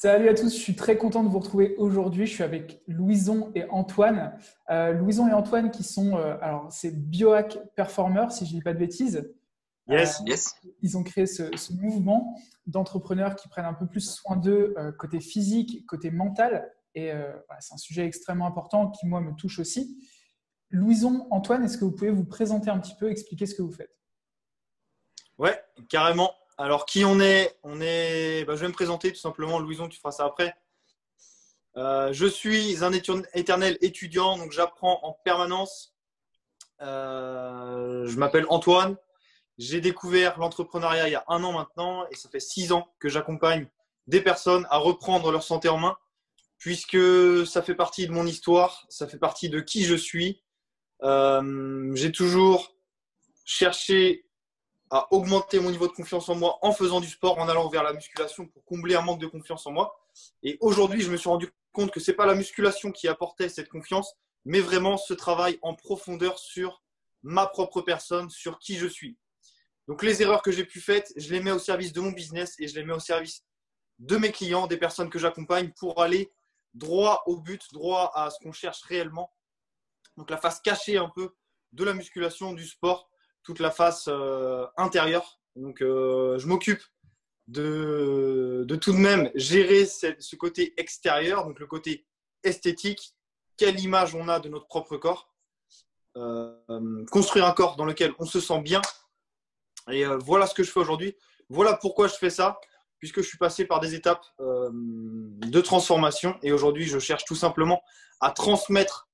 Salut à tous, je suis très content de vous retrouver aujourd'hui. Je suis avec Louison et Antoine. Louison et Antoine qui sont, alors c'est Biohack Performer, si je ne dis pas de bêtises. Euh, Yes. Yes. Ils ont créé ce mouvement d'entrepreneurs qui prennent un peu plus soin d'eux, côté physique, côté mental. Et voilà, c'est un sujet extrêmement important qui, moi, me touche aussi. Louison, Antoine, est-ce que vous pouvez vous présenter un petit peu, expliquer ce que vous faites? Ouais, carrément. Alors, qui on est? Je vais me présenter tout simplement. Louison, tu feras ça après. Je suis un éternel étudiant, donc j'apprends en permanence. Je m'appelle Antoine. J'ai découvert l'entrepreneuriat il y a 1 an maintenant et ça fait 6 ans que j'accompagne des personnes à reprendre leur santé en main, puisque ça fait partie de mon histoire, ça fait partie de qui je suis. J'ai toujours cherché à augmenter mon niveau de confiance en moi en faisant du sport, en allant vers la musculation pour combler un manque de confiance en moi. Et aujourd'hui, je me suis rendu compte que ce n'est pas la musculation qui apportait cette confiance, mais vraiment ce travail en profondeur sur ma propre personne, sur qui je suis. Donc les erreurs que j'ai pu faire, je les mets au service de mon business et je les mets au service de mes clients, des personnes que j'accompagne pour aller droit au but, droit à ce qu'on cherche réellement. Donc la face cachée un peu de la musculation, du sport, toute la face intérieure. Donc je m'occupe de tout de même gérer ce côté extérieur, donc le côté esthétique, quelle image on a de notre propre corps, construire un corps dans lequel on se sent bien. Et voilà ce que je fais aujourd'hui. Voilà pourquoi je fais ça, puisque je suis passé par des étapes de transformation et aujourd'hui je cherche tout simplement à transmettre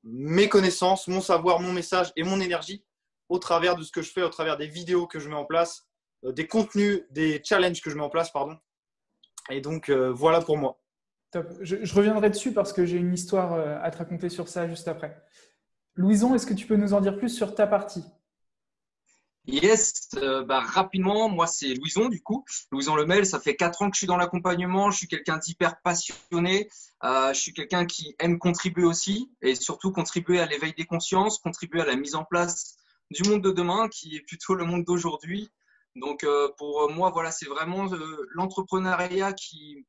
mes connaissances, mon savoir, mon message et mon énergie au travers de ce que je fais, au travers des vidéos que je mets en place, des contenus, des challenges que je mets en place, pardon. Et donc, voilà pour moi. Top. Je reviendrai dessus parce que j'ai une histoire à te raconter sur ça juste après. Louison, est-ce que tu peux nous en dire plus sur ta partie? Yes, rapidement, moi c'est Louison du coup, Louison Lemel, ça fait 4 ans que je suis dans l'accompagnement, je suis quelqu'un d'hyper passionné, je suis quelqu'un qui aime contribuer aussi et surtout contribuer à l'éveil des consciences, contribuer à la mise en place du monde de demain qui est plutôt le monde d'aujourd'hui. Donc pour moi, voilà, c'est vraiment l'entrepreneuriat qui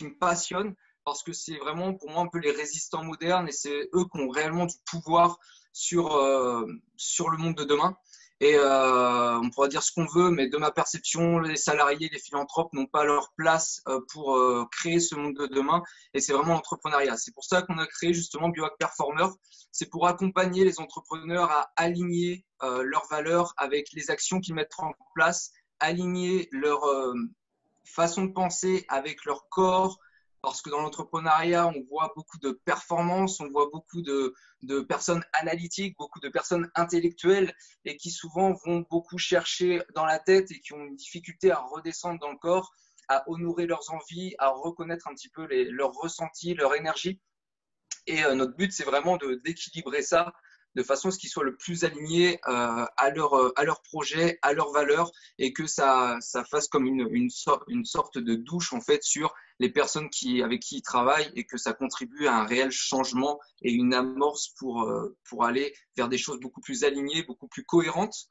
me passionne parce que c'est vraiment pour moi un peu les résistants modernes et c'est eux qui ont réellement du pouvoir sur le monde de demain. Et on pourra dire ce qu'on veut, mais de ma perception, les salariés, les philanthropes n'ont pas leur place pour créer ce monde de demain. Et c'est vraiment l'entrepreneuriat. C'est pour ça qu'on a créé justement Biohack Performer. C'est pour accompagner les entrepreneurs à aligner leurs valeurs avec les actions qu'ils mettent en place, aligner leur façon de penser avec leur corps. Parce que dans l'entrepreneuriat, on voit beaucoup de performances, on voit beaucoup de personnes analytiques, beaucoup de personnes intellectuelles et qui souvent vont beaucoup chercher dans la tête et qui ont une difficulté à redescendre dans le corps, à honorer leurs envies, à reconnaître un petit peu leurs ressentis, leur énergie. Et notre but, c'est vraiment d'équilibrer ça de façon à ce qu'ils soient le plus alignés à leur projet, à leurs valeurs et que ça fasse comme une sorte de douche en fait sur les personnes avec qui ils travaillent et que ça contribue à un réel changement et une amorce pour aller vers des choses beaucoup plus alignées, beaucoup plus cohérentes.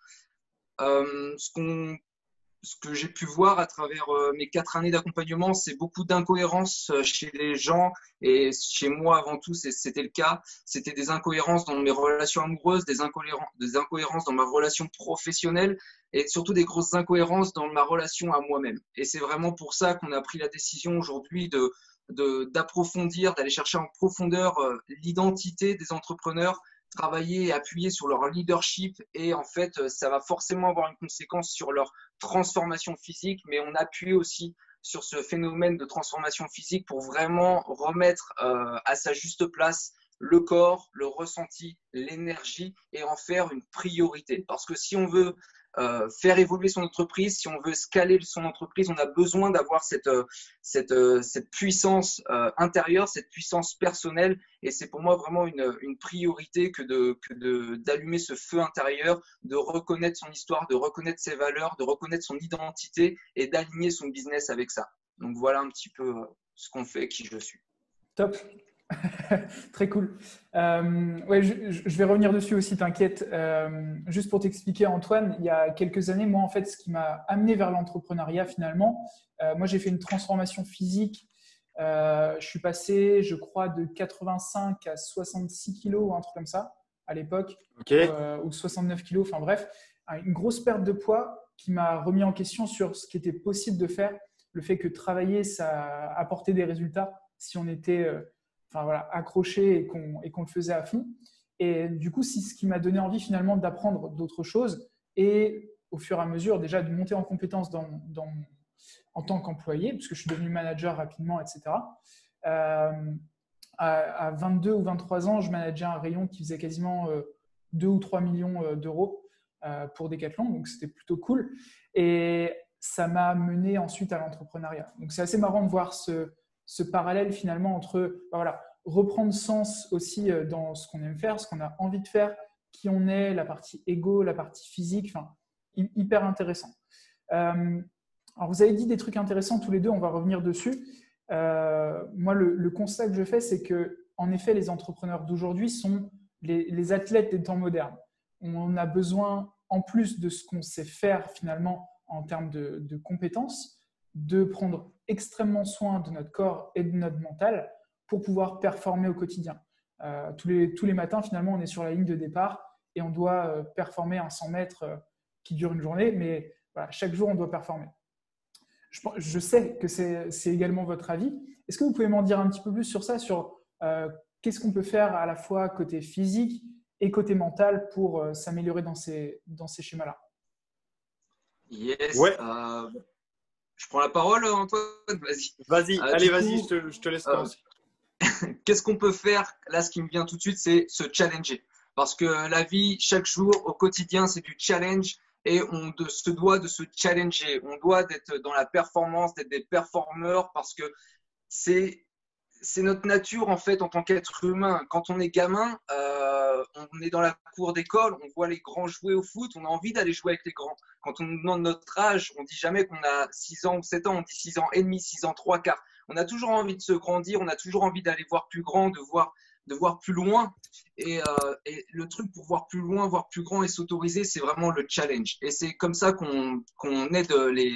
Ce que j'ai pu voir à travers mes 4 années d'accompagnement, c'est beaucoup d'incohérences chez les gens et chez moi avant tout, c'était le cas. C'était des incohérences dans mes relations amoureuses, des incohérences dans ma relation professionnelle et surtout des grosses incohérences dans ma relation à moi-même. Et c'est vraiment pour ça qu'on a pris la décision aujourd'hui d'approfondir, d'aller chercher en profondeur l'identité des entrepreneurs, travailler et appuyer sur leur leadership et en fait, ça va forcément avoir une conséquence sur leur transformation physique, mais on appuie aussi sur ce phénomène de transformation physique pour vraiment remettre à sa juste place le corps, le ressenti, l'énergie et en faire une priorité. Parce que si on veut faire évoluer son entreprise, si on veut scaler son entreprise, on a besoin d'avoir cette puissance intérieure, cette puissance personnelle. Et c'est pour moi vraiment une priorité que d'allumer ce feu intérieur, de reconnaître son histoire, de reconnaître ses valeurs, de reconnaître son identité et d'aligner son business avec ça. Donc voilà un petit peu ce qu'on fait, qui je suis. Top. Très cool. Ouais, je vais revenir dessus aussi, t'inquiète. Juste pour t'expliquer, Antoine, il y a quelques années, moi, en fait, ce qui m'a amené vers l'entrepreneuriat finalement, Moi, j'ai fait une transformation physique. Je suis passé, je crois, de 85 à 66 kilos ou un truc comme ça à l'époque, Ok. ou 69 kilos. Enfin bref, une grosse perte de poids qui m'a remis en question sur ce qui était possible de faire, le fait que travailler, ça apportait des résultats si on était enfin, voilà, accroché et qu'on le faisait à fond. Et du coup, c'est ce qui m'a donné envie finalement d'apprendre d'autres choses et au fur et à mesure déjà de monter en compétences en tant qu'employé, puisque je suis devenu manager rapidement, etc. Euh, à 22 ou 23 ans, je manageais un rayon qui faisait quasiment 2 ou 3 millions d'euros pour Decathlon, donc c'était plutôt cool. Et ça m'a mené ensuite à l'entrepreneuriat. Donc c'est assez marrant de voir ce parallèle finalement entre voilà, reprendre sens aussi dans ce qu'on aime faire, ce qu'on a envie de faire, qui on est, la partie égo, la partie physique, enfin, hyper intéressant. Alors vous avez dit des trucs intéressants tous les deux, on va revenir dessus. Moi, le constat que je fais, c'est que, en effet, les entrepreneurs d'aujourd'hui sont les athlètes des temps modernes. On a besoin, en plus de ce qu'on sait faire finalement en termes de compétences, de prendre extrêmement soin de notre corps et de notre mental pour pouvoir performer au quotidien. Tous les matins, finalement, on est sur la ligne de départ et on doit performer un 100 mètres qui dure une journée, mais voilà, chaque jour, on doit performer. Je sais que c'est également votre avis. Est-ce que vous pouvez m'en dire un petit peu plus sur ça, sur qu'est-ce qu'on peut faire à la fois côté physique et côté mental pour s'améliorer dans ces schémas-là? Yes. Ouais. Je prends la parole, Antoine. Vas-y. Vas-y, allez, vas-y, coup, je te laisse commencer. Qu'est-ce qu'on peut faire? Là, ce qui me vient tout de suite, c'est se challenger. Parce que la vie, chaque jour, au quotidien, c'est du challenge. Et se doit de se challenger. On doit d'être dans la performance, d'être des performeurs parce que c'est notre nature en fait en tant qu'être humain. Quand on est gamin, on est dans la cour d'école, on voit les grands jouer au foot, on a envie d'aller jouer avec les grands. Quand on nous demande notre âge, on dit jamais qu'on a 6 ans ou 7 ans, on dit 6 ans et demi, 6 ans, 3 quarts. On a toujours envie de se grandir, on a toujours envie d'aller voir plus grand, de voir plus loin. Et le truc pour voir plus loin, voir plus grand et s'autoriser, c'est vraiment le challenge. Et c'est comme ça qu'on aide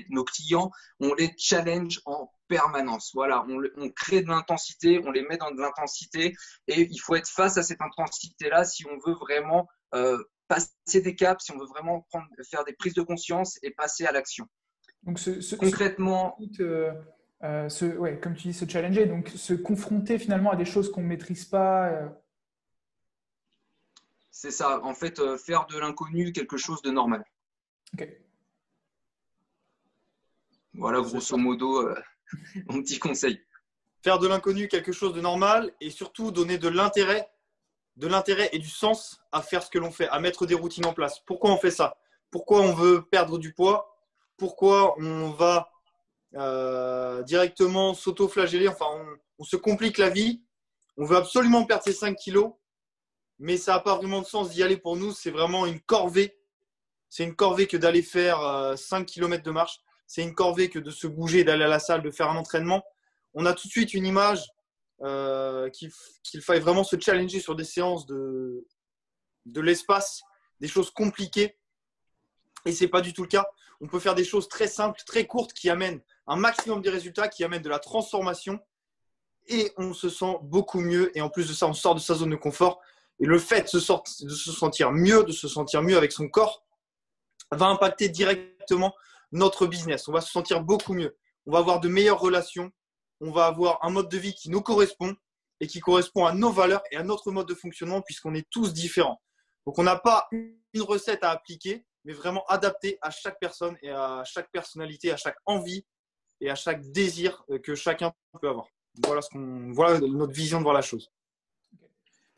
nos clients, on les challenge en permanence. Voilà, on crée de l'intensité, on les met dans de l'intensité et il faut être face à cette intensité-là si on veut vraiment passer des caps, si on veut vraiment faire des prises de conscience et passer à l'action. Donc, concrètement, ouais, comme tu dis, se challenger, donc se confronter finalement à des choses qu'on ne maîtrise pas. C'est ça, en fait, faire de l'inconnu quelque chose de normal. Ok. Voilà, grosso modo, mon petit conseil. Faire de l'inconnu quelque chose de normal et surtout donner de l'intérêt et du sens à faire ce que l'on fait, à mettre des routines en place. Pourquoi on fait ça? Pourquoi on veut perdre du poids? Pourquoi on va directement s'auto-flageller? Enfin, on se complique la vie. On veut absolument perdre ces 5 kilos, mais ça n'a pas vraiment de sens d'y aller pour nous. C'est vraiment une corvée. C'est une corvée que d'aller faire 5 km de marche. C'est une corvée que de se bouger, d'aller à la salle, de faire un entraînement. On a tout de suite une image qu'il faille vraiment se challenger sur des séances de l'espace, des choses compliquées. Et ce n'est pas du tout le cas. On peut faire des choses très simples, très courtes, qui amènent un maximum de résultats, qui amènent de la transformation. Et on se sent beaucoup mieux. Et en plus de ça, on sort de sa zone de confort. Et le fait de se sentir mieux avec son corps, va impacter directement notre business. On va se sentir beaucoup mieux. On va avoir de meilleures relations. On va avoir un mode de vie qui nous correspond et qui correspond à nos valeurs et à notre mode de fonctionnement puisqu'on est tous différents. Donc, on n'a pas une recette à appliquer, mais vraiment adaptée à chaque personne et à chaque personnalité, à chaque envie et à chaque désir que chacun peut avoir. Voilà notre vision de voir la chose.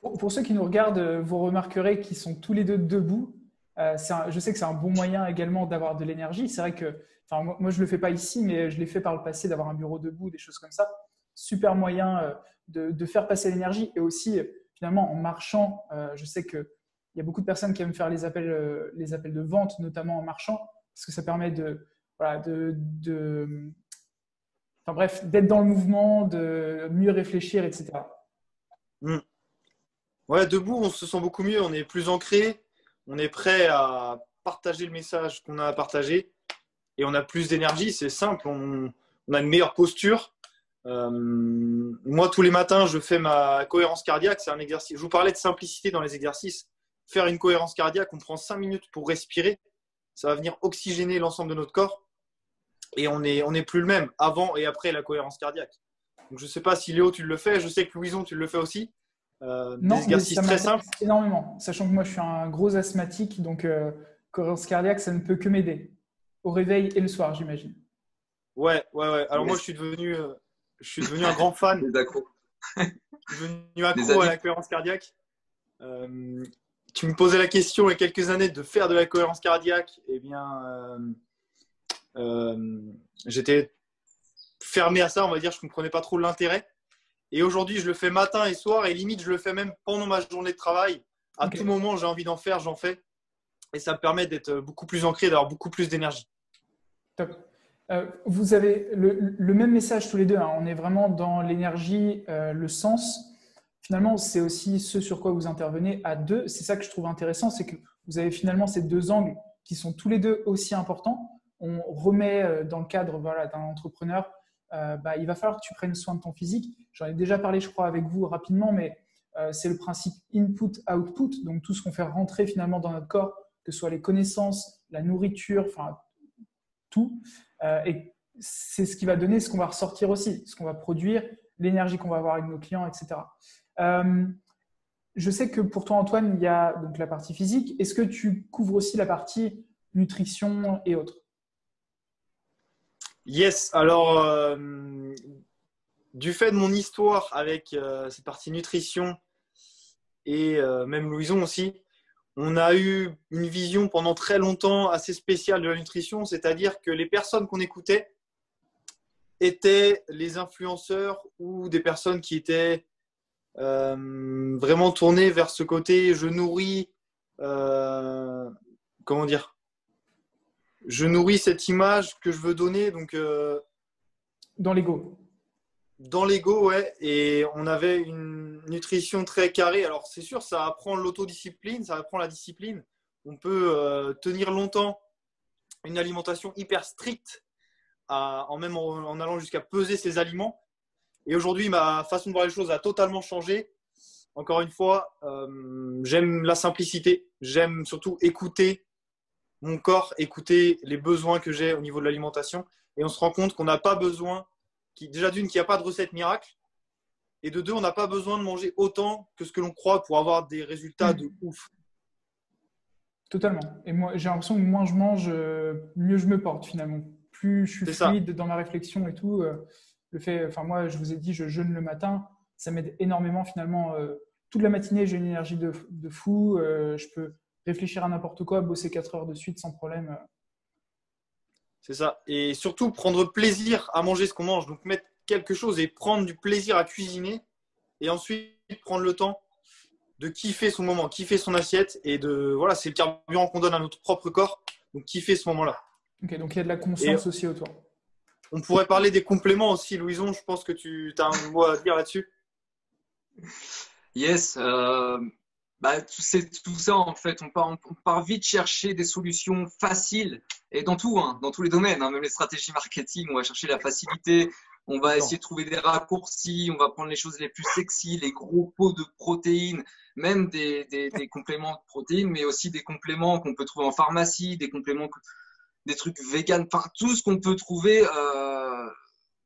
Pour ceux qui nous regardent, vous remarquerez qu'ils sont tous les deux debout. Je sais que c'est un bon moyen également d'avoir de l'énergie. C'est vrai que, moi, je ne le fais pas ici, mais je l'ai fait par le passé d'avoir un bureau debout, des choses comme ça. Super moyen de faire passer l'énergie. Et aussi, finalement, en marchant, je sais qu'il y a beaucoup de personnes qui aiment faire les appels de vente, notamment en marchant, parce que ça permet d'être dans le mouvement, de mieux réfléchir, etc. Ouais, debout, on se sent beaucoup mieux. On est plus ancré. On est prêt à partager le message qu'on a à partager et on a plus d'énergie. C'est simple. on a une meilleure posture. Moi, tous les matins, je fais ma cohérence cardiaque. C'est un exercice. Je vous parlais de simplicité dans les exercices. Faire une cohérence cardiaque, on prend 5 minutes pour respirer. Ça va venir oxygéner l'ensemble de notre corps. Et on est plus le même avant et après la cohérence cardiaque. Donc, je ne sais pas si Léo, tu le fais. Je sais que Louison, tu le fais aussi. Non, des exercices très simples. Énormément. Sachant que moi, je suis un gros asthmatique. Donc, cohérence cardiaque, ça ne peut que m'aider. Au réveil et le soir, j'imagine. Ouais. Alors, moi, je suis devenu un grand fan. Des accros. Je suis devenu accro à la cohérence cardiaque. Tu me posais la question il y a quelques années de faire de la cohérence cardiaque. Eh bien, j'étais fermé à ça, on va dire. Je ne comprenais pas trop l'intérêt. Et aujourd'hui, je le fais matin et soir. Et limite, je le fais même pendant ma journée de travail. À tout moment, j'ai envie d'en faire, j'en fais. Et ça me permet d'être beaucoup plus ancré, d'avoir beaucoup plus d'énergie. Top. Vous avez le même message tous les deux. Hein. On est vraiment dans l'énergie, le sens. Finalement, c'est aussi ce sur quoi vous intervenez à deux. C'est ça que je trouve intéressant, c'est que vous avez finalement ces deux angles qui sont tous les deux aussi importants. On remet dans le cadre d'un entrepreneur, il va falloir que tu prennes soin de ton physique. J'en ai déjà parlé, je crois, avec vous rapidement, mais c'est le principe input-output. Donc, tout ce qu'on fait rentrer finalement dans notre corps, que ce soit les connaissances, la nourriture, enfin tout. Et c'est ce qui va donner ce qu'on va ressortir aussi, ce qu'on va produire, l'énergie qu'on va avoir avec nos clients, etc. Je sais que pour toi, Antoine, il y a donc la partie physique. Est-ce que tu couvres aussi la partie nutrition et autres? Yes. Alors, du fait de mon histoire avec cette partie nutrition et même Louison aussi, on a eu une vision pendant très longtemps assez spéciale de la nutrition, c'est-à-dire que les personnes qu'on écoutait étaient les influenceurs ou des personnes qui étaient vraiment tournées vers ce côté je nourris, comment dire, je nourris cette image que je veux donner. Donc, dans l'ego. Dans l'ego, ouais. Et on avait une nutrition très carrée. Alors, c'est sûr, ça apprend l'autodiscipline, ça apprend la discipline. On peut tenir longtemps une alimentation hyper stricte, même en allant jusqu'à peser ses aliments. Et aujourd'hui, ma façon de voir les choses a totalement changé. Encore une fois, j'aime la simplicité. J'aime surtout écouter mon corps, écouter les besoins que j'ai au niveau de l'alimentation. Et on se rend compte qu'on n'a pas besoin, déjà d'une, qu'il n'y a pas de recette miracle. Et de deux, on n'a pas besoin de manger autant que ce que l'on croit pour avoir des résultats de ouf. Totalement. Et moi, j'ai l'impression que moins je mange, mieux je me porte finalement. Plus je suis fluide dans ma réflexion et tout. Moi, je vous ai dit, je jeûne le matin. Ça m'aide énormément finalement. Toute la matinée, j'ai une énergie de fou. Je peux réfléchir à n'importe quoi, bosser 4 heures de suite sans problème. C'est ça. Et surtout, prendre plaisir à manger ce qu'on mange. Donc, mettre quelque chose et prendre du plaisir à cuisiner. Et ensuite, prendre le temps de kiffer son moment, kiffer son assiette. Et voilà, c'est le carburant qu'on donne à notre propre corps. Donc, kiffer ce moment-là. Ok, donc il y a de la conscience aussi autour. On pourrait parler des compléments aussi, Louison. Je pense que tu as un mot à dire là-dessus. Yes. C'est tout ça en fait. On part vite chercher des solutions faciles et dans tout, dans tous les domaines, même les stratégies marketing. On va chercher la facilité. On va essayer de trouver des raccourcis. On va prendre les choses les plus sexy, les gros pots de protéines, même des compléments de protéines, mais aussi des compléments qu'on peut trouver en pharmacie, des compléments, des trucs vegan, enfin tout ce qu'on peut trouver.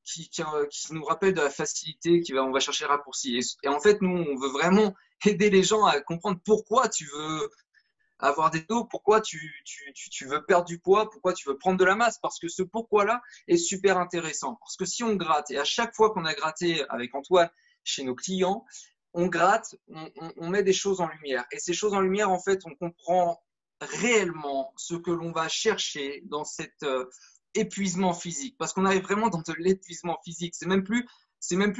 Qui nous rappelle de la facilité, on va chercher les raccourcis. Et en fait, nous, on veut vraiment aider les gens à comprendre pourquoi tu veux avoir des dos, pourquoi tu veux perdre du poids, pourquoi tu veux prendre de la masse. Parce que ce pourquoi-là est super intéressant. Parce que si on gratte, et à chaque fois qu'on a gratté avec Antoine chez nos clients, on gratte, on met des choses en lumière. Et ces choses en lumière, en fait, on comprend réellement ce que l'on va chercher dans cette épuisement physique, parce qu'on arrive vraiment dans de l'épuisement physique. C'est même plus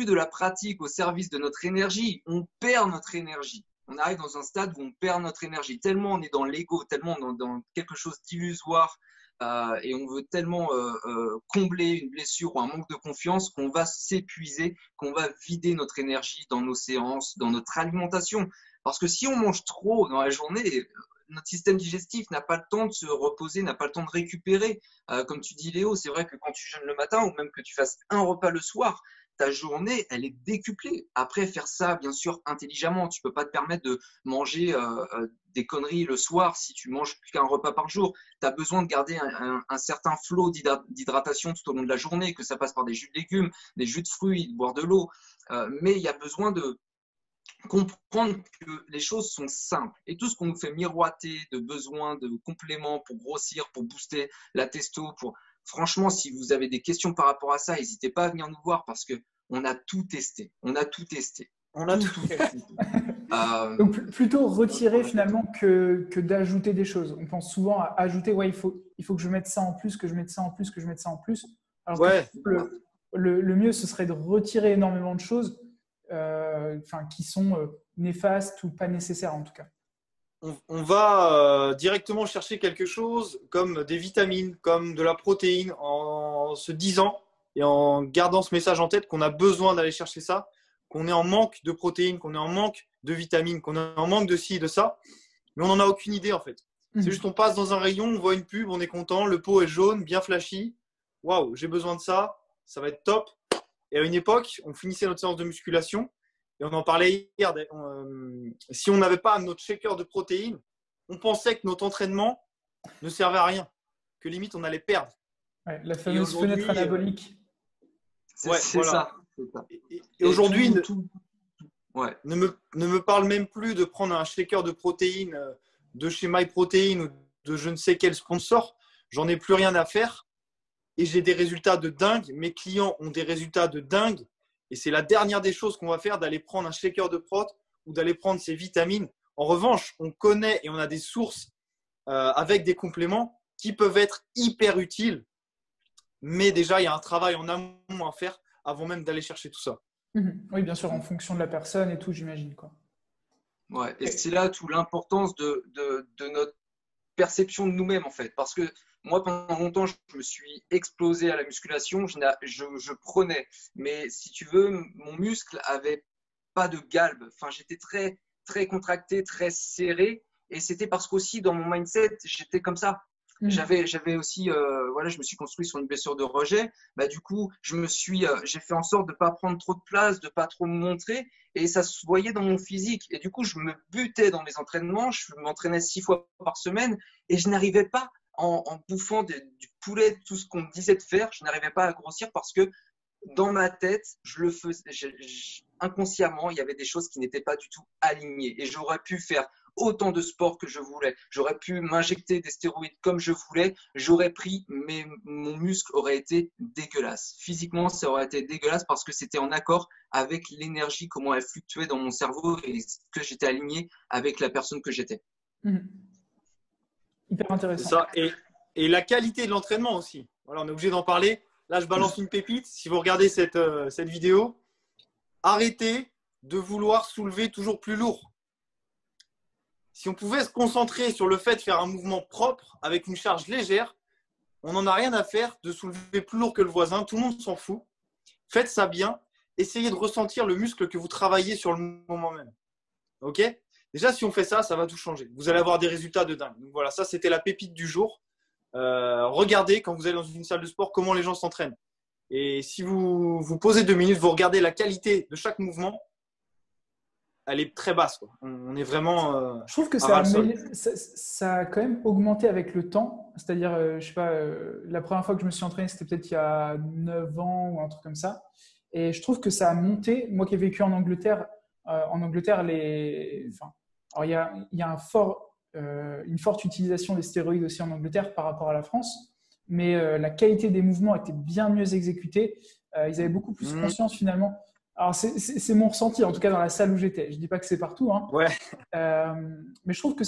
de la pratique au service de notre énergie. On perd notre énergie. On arrive dans un stade où on perd notre énergie. Tellement on est dans l'ego, tellement dans quelque chose d'illusoire et on veut tellement combler une blessure ou un manque de confiance qu'on va s'épuiser, qu'on va vider notre énergie dans nos séances, dans notre alimentation. Parce que si on mange trop dans la journée, notre système digestif n'a pas le temps de se reposer, n'a pas le temps de récupérer. Comme tu dis, Léo, c'est vrai que quand tu jeûnes le matin ou même que tu fasses un repas le soir, ta journée, elle est décuplée. Après, faire ça, bien sûr, intelligemment. Tu peux pas te permettre de manger des conneries le soir si tu manges plus qu'un repas par jour. Tu as besoin de garder un certain flot d'hydratation tout au long de la journée, que ça passe par des jus de légumes, des jus de fruits, de boire de l'eau. Mais il y a besoin de comprendre que les choses sont simples. Et tout ce qu'on nous fait miroiter de besoins, de compléments pour grossir, pour booster la testo, franchement, si vous avez des questions par rapport à ça, n'hésitez pas à venir nous voir parce qu'on a tout testé. On a tout testé. On a tout testé. Donc, plutôt retirer finalement que d'ajouter des choses. On pense souvent à ajouter, ouais, il faut que je mette ça en plus, que je mette ça en plus, que je mette ça en plus. Alors ouais. le mieux, ce serait de retirer énormément de choses qui sont néfastes ou pas nécessaires en tout cas. On va directement chercher quelque chose comme des vitamines, comme de la protéine, en se disant et en gardant ce message en tête qu'on a besoin d'aller chercher ça, qu'on est en manque de protéines, qu'on est en manque de vitamines, qu'on est en manque de ci et de ça, mais on n'en a aucune idée en fait. C'est juste on passe dans un rayon, on voit une pub, on est content, le pot est jaune, bien flashy, waouh, j'ai besoin de ça, ça va être top. Et à une époque, on finissait notre séance de musculation et on en parlait hier. Si on n'avait pas notre shaker de protéines, on pensait que notre entraînement ne servait à rien, que limite on allait perdre. Ouais, la fameuse fenêtre anabolique. C'est ça. Et aujourd'hui, ne me parle même plus de prendre un shaker de protéines de chez MyProtein ou de je ne sais quel sponsor. J'en ai plus rien à faire. Et j'ai des résultats de dingue. Mes clients ont des résultats de dingue. Et c'est la dernière des choses qu'on va faire, d'aller prendre un shaker de prot ou d'aller prendre ses vitamines. En revanche, on connaît et on a des sources avec des compléments qui peuvent être hyper utiles. Mais déjà, il y a un travail en amont à faire avant même d'aller chercher tout ça. Oui, bien sûr, en fonction de la personne et tout, j'imagine, quoi. Ouais, et c'est là toute l'importance de notre perception de nous-mêmes, en fait. Parce que moi, pendant longtemps, je me suis explosé à la musculation. Je prenais. Mais si tu veux, mon muscle avait pas de galbe. Enfin, j'étais très, très contracté, très serré. Et c'était parce qu'aussi, dans mon mindset, j'étais comme ça. J'avais aussi, voilà, je me suis construit sur une blessure de rejet. Bah, du coup, j'ai fait en sorte de pas prendre trop de place, de pas trop me montrer, et ça se voyait dans mon physique. Et du coup, je me butais dans mes entraînements. Je m'entraînais 6 fois par semaine, et je n'arrivais pas en bouffant du poulet, tout ce qu'on me disait de faire, je n'arrivais pas à grossir parce que dans ma tête, je le faisais inconsciemment. Il y avait des choses qui n'étaient pas du tout alignées, et j'aurais pu faire autant de sport que je voulais. J'aurais pu m'injecter des stéroïdes comme je voulais. J'aurais pris, mais mon muscle aurait été dégueulasse. Physiquement, ça aurait été dégueulasse parce que c'était en accord avec l'énergie, comment elle fluctuait dans mon cerveau et que j'étais aligné avec la personne que j'étais. Hyper intéressant. C'est ça. Et la qualité de l'entraînement aussi. Voilà, on est obligé d'en parler. Là, je balance une pépite. Si vous regardez cette vidéo, arrêtez de vouloir soulever toujours plus lourd. Si on pouvait se concentrer sur le fait de faire un mouvement propre avec une charge légère, on n'en a rien à faire de soulever plus lourd que le voisin. Tout le monde s'en fout. Faites ça bien. Essayez de ressentir le muscle que vous travaillez sur le moment même. OK ? Déjà, si on fait ça, ça va tout changer. Vous allez avoir des résultats de dingue. Donc voilà, ça, c'était la pépite du jour. Regardez, quand vous allez dans une salle de sport, comment les gens s'entraînent. Et si vous vous posez 2 minutes, vous regardez la qualité de chaque mouvement, elle est très basse, quoi. On est vraiment. Je trouve que ça a quand même augmenté avec le temps. C'est-à-dire, je sais pas, la première fois que je me suis entraîné, c'était peut-être il y a 9 ans ou un truc comme ça. Et je trouve que ça a monté. Moi qui ai vécu en Angleterre, alors il y a une forte utilisation des stéroïdes aussi en Angleterre par rapport à la France. Mais la qualité des mouvements était bien mieux exécutée. Ils avaient beaucoup plus conscience finalement. Alors, c'est mon ressenti, en tout cas dans la salle où j'étais. Je ne dis pas que c'est partout. Hein. Ouais. Mais je trouve que